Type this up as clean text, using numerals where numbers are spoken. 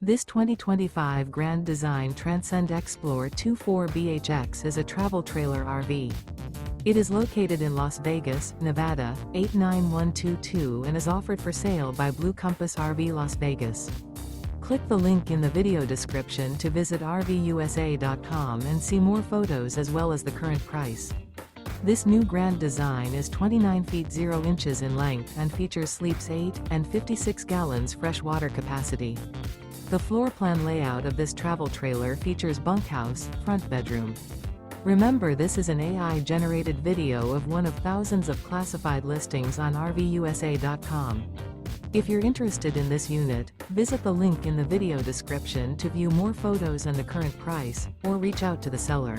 This 2025 Grand Design Transcend Explorer 24BHX is a travel trailer RV. It is located in Las Vegas, Nevada, 89122 and is offered for sale by Blue Compass RV Las Vegas. Click the link in the video description to visit RVUSA.com and see more photos as well as the current price. This new Grand Design is 29 feet 0 inches in length and features sleeps 8 and 56 gallons fresh water capacity. The floor plan layout of this travel trailer features bunkhouse, front bedroom. Remember, this is an AI-generated video of one of thousands of classified listings on RVUSA.com. If you're interested in this unit, visit the link in the video description to view more photos and the current price, or reach out to the seller.